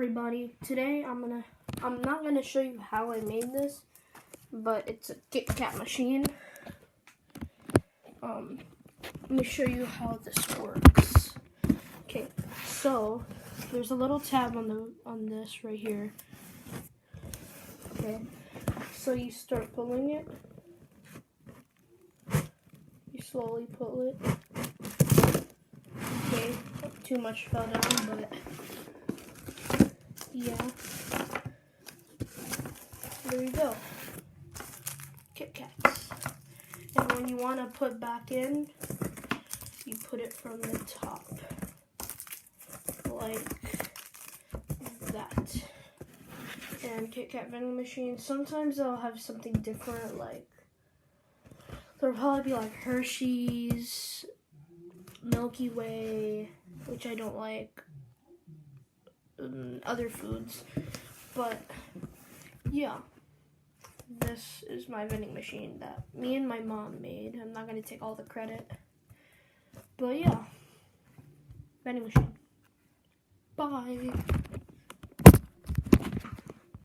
everybody, today I'm not gonna show you how I made this, but it's a KitKat machine. Let me show you how this works. Okay, so there's a little tab on this right here. Okay, so you start pulling it. You slowly pull it. Okay, too much fell down, but yeah. There you go. KitKats. And when you want to put back in, you put it from the top. Like that. And KitKat vending machine, sometimes they'll have something different, like there'll probably be like Hershey's, Milky Way, which I don't like, other foods, but yeah, this is my vending machine that me and my mom made. I'm not going to take all the credit, but yeah, vending machine. Bye.